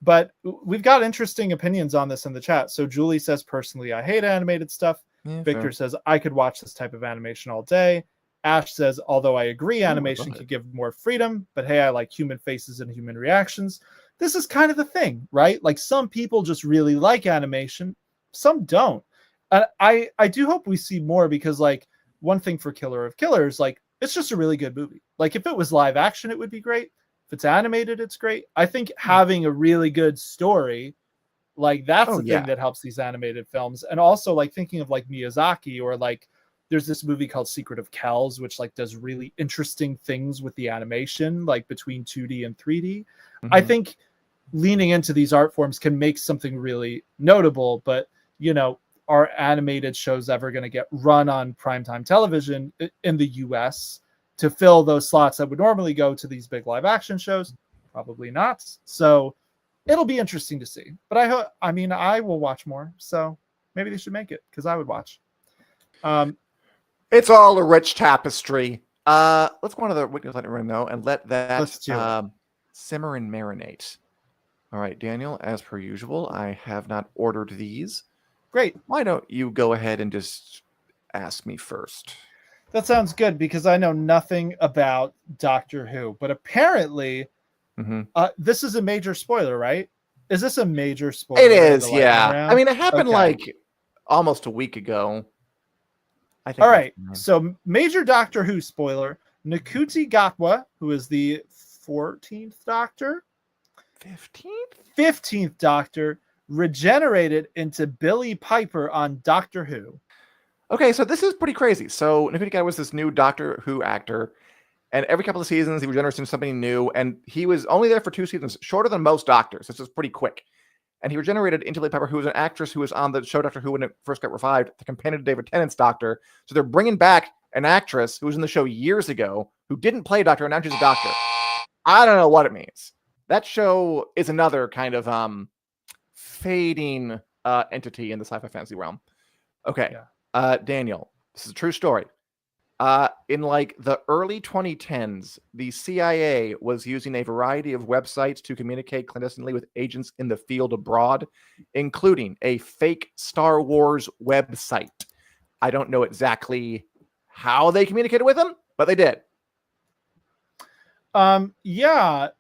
But we've got interesting opinions on this in the chat. So Julie says, personally, I hate animated stuff. Yeah, Victor says, I could watch this type of animation all day. Ash says, although I agree animation could give more freedom, but hey, I like human faces and human reactions. This is kind of the thing, right? Like, some people just really like animation. Some don't. I do hope we see more, because like, one thing for Killer of Killers, like, it's just a really good movie. Like, if it was live action, it would be great. If it's animated, it's great. I think having a really good story, like, that's the thing that helps these animated films. And also, like, thinking of like Miyazaki, or like, there's this movie called Secret of Kells, which like does really interesting things with the animation, like between 2D and 3D. I think leaning into these art forms can make something really notable. But, you know, are animated shows ever going to get run on primetime television in the US to fill those slots that would normally go to these big live action shows? Probably not. So it'll be interesting to see. But I will watch more. So maybe they should make it, because I would watch. It's all a rich tapestry. Let's go on to the WiC News Lightning Round now and let that simmer and marinate. All right, Daniel, as per usual, I have not ordered these. Great. Why don't you go ahead and just ask me first? That sounds good, because I know nothing about Doctor Who, but apparently this is a major spoiler, right? Is this a major spoiler? It is, yeah. I mean, it happened like almost a week ago. I think. All right, so major Doctor Who spoiler. Ncuti Gatwa, who is the 14th Doctor? 15th Doctor, regenerated into Billy Piper on Doctor Who. Okay, so this is pretty crazy. So Ncuti Gatwa was this new Doctor Who actor, and every couple of seasons he regenerates into something new, and he was only there for 2 seasons, shorter than most Doctors. This is pretty quick. And he regenerated into Billy Piper, who was an actress who was on the show Doctor Who when it first got revived, the companion to David Tennant's Doctor. So they're bringing back an actress who was in the show years ago who didn't play Doctor, and now she's a Doctor. I don't know what it means. That show is another kind of fading entity in the sci-fi fantasy realm. Okay. Daniel, this is a true story. In like the early 2010s, the CIA was using a variety of websites to communicate clandestinely with agents in the field abroad, including a fake Star Wars website. I don't know exactly how they communicated with them, but they did.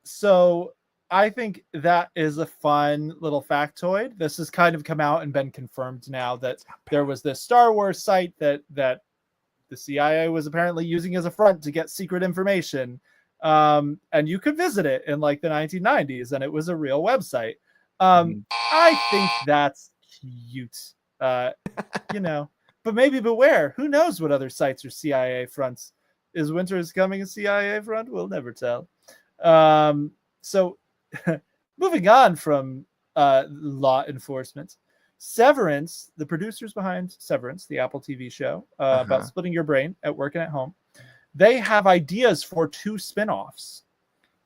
So I think that is a fun little factoid. This has kind of come out and been confirmed now that there was this Star Wars site that the CIA was apparently using as a front to get secret information. And you could visit it in like the 1990s, and it was a real website. I think that's cute. You know, but maybe beware. Who knows what other sites are CIA fronts? Is Winter is Coming a CIA front? We'll never tell. So moving on from law enforcement, Severance, the producers behind Severance, the Apple TV show about splitting your brain at work and at home, they have ideas for 2 spin-offs.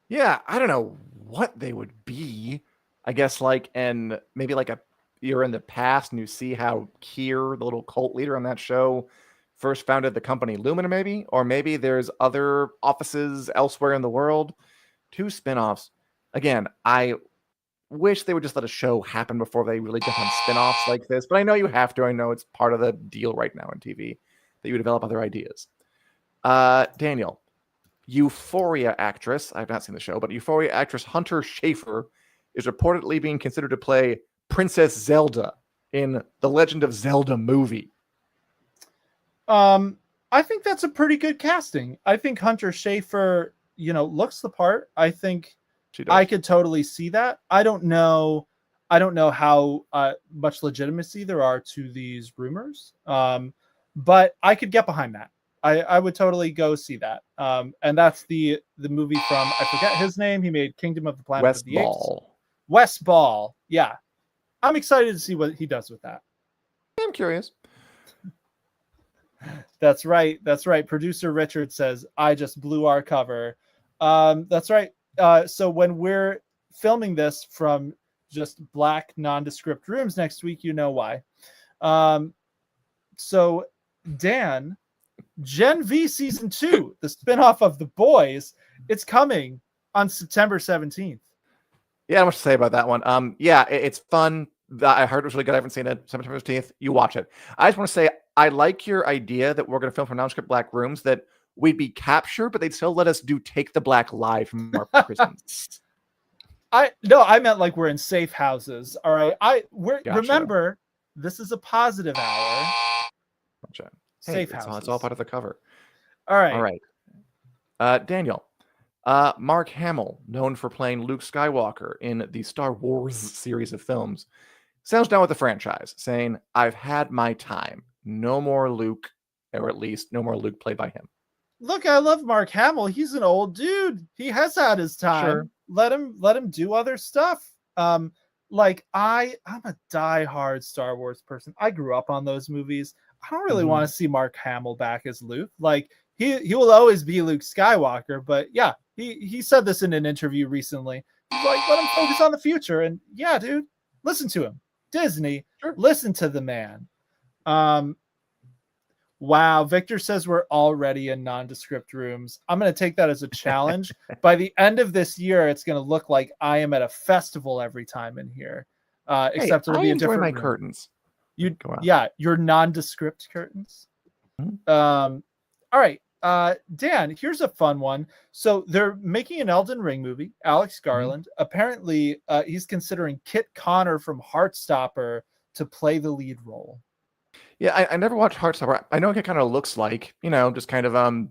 Yeah, I don't know what they would be. I guess maybe like you're in the past and you see how Keir, the little cult leader on that show, first founded the company Lumina, maybe? Or maybe there's other offices elsewhere in the world. 2 spin-offs. Again, I wish they would just let a show happen before they really jump on spin-offs like this, but I know you have to. I know it's part of the deal right now in TV that you develop other ideas. Daniel, Euphoria actress, I've not seen the show, but Euphoria actress Hunter Schafer is reportedly being considered to play Princess Zelda in the Legend of Zelda movie. I think that's a pretty good casting. I think Hunter Schafer, looks the part. I think I could totally see that. I don't know how much legitimacy there are to these rumors. But I could get behind that. I would totally go see that. And that's the movie from, I forget his name. He made Kingdom of the Planet of the Apes. West Ball. Yeah. I'm excited to see what he does with that. I'm curious. That's right. Producer Richard says, I just blew our cover. That's right. So when we're filming this from just black nondescript rooms next week, you know why. So Dan, Gen V Season 2, the spinoff of The Boys, it's coming on September 17th. Yeah, I don't know what to say about that one. Yeah, it's fun. I heard it was really good. I haven't seen it. September 15th. You watch it. I just want to say, I like your idea that we're going to film from nondescript black rooms, that we'd be captured, but they'd still let us Take the Black live from our prisons. I meant like we're in safe houses. All right. Gotcha. Remember, this is a positive hour. Gotcha. Safe houses. It's all part of the cover. All right. Daniel. Mark Hamill, known for playing Luke Skywalker in the Star Wars series of films, sounds down with the franchise, saying, I've had my time. No more Luke, or at least no more Luke played by him. Look, I love Mark Hamill. He's an old dude. He has had his time. Sure. Let him do other stuff. I'm a diehard Star Wars person. I grew up on those movies. I don't really want to see Mark Hamill back as Luke. Like he will always be Luke Skywalker, but yeah, he said this in an interview recently. He's like, let him focus on the future. And yeah, dude, listen to him. Disney, sure. Listen to the man. Wow, Victor says we're already in nondescript rooms. I'm going to take that as a challenge. By the end of this year, it's going to look like I am at a festival every time in here. Except it'll be a different room. Curtains. Your nondescript curtains. Mm-hmm. All right. Dan, here's a fun one. So they're making an Elden Ring movie. Alex Garland. Mm-hmm. Apparently, he's considering Kit Connor from Heartstopper to play the lead role. Yeah, I never watched Heartstopper. I know what it kind of looks like, just kind of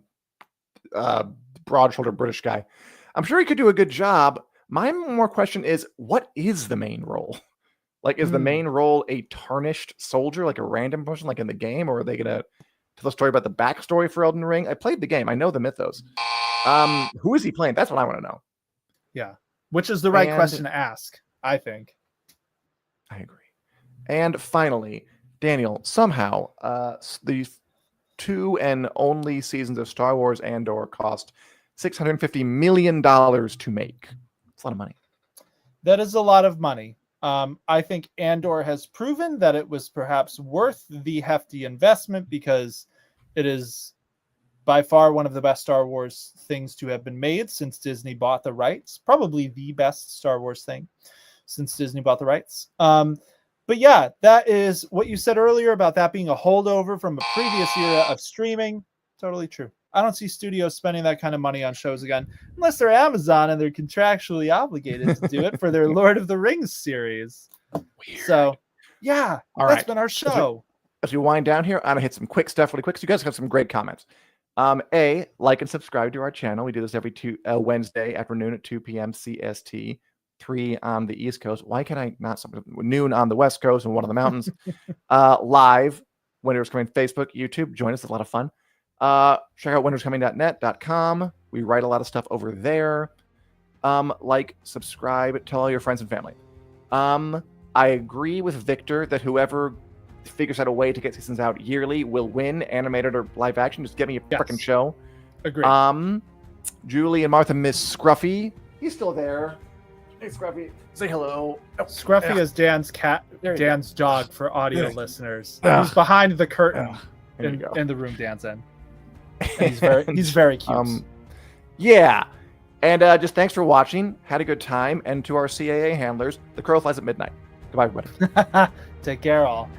broad-shouldered British guy. I'm sure he could do a good job. My more question is, what is the main role? Like, is the main role a tarnished soldier, like a random person, like in the game, or are they gonna tell a story about the backstory for Elden Ring? I played the game. I know the mythos. Who is he playing? That's what I want to know. Yeah, which is the right question to ask, I think. I agree. And finally, Daniel, somehow, the 2 and only seasons of Star Wars Andor cost $650 million to make. It's a lot of money. That is a lot of money. I think Andor has proven that it was perhaps worth the hefty investment because it is by far one of the best Star Wars things to have been made since Disney bought the rights. Probably the best Star Wars thing since Disney bought the rights. But yeah, that is what you said earlier about that being a holdover from a previous era of streaming. Totally true. I don't see studios spending that kind of money on shows again, unless they're Amazon and they're contractually obligated to do it for their Lord of the Rings series. Weird. So, yeah, All that's right. been our show. As we wind down here, I'm gonna hit some quick stuff really quick. So you guys have some great comments. Like and subscribe to our channel. We do this every Wednesday afternoon at 2 p.m. CST, 3 on the East Coast. Why can I not? Noon on the West Coast and 1 on the mountains. Live, Winter's Coming, Facebook, YouTube. Join us. It's a lot of fun. Check out winterscoming.net.com. We write a lot of stuff over there. Like, subscribe, tell all your friends and family. I agree with Victor that whoever figures out a way to get seasons out yearly will win, animated or live action. Just get me a freaking show. Agreed. Julie and Martha miss Scruffy. He's still there. Hey, Scruffy. Say hello. Scruffy is Dan's cat, Dan's dog for audio listeners. He's behind the curtain in the room Dan's in. And he's very cute. Yeah. And just thanks for watching. Had a good time. And to our CAA handlers, the crow flies at midnight. Goodbye, everybody. Take care, all.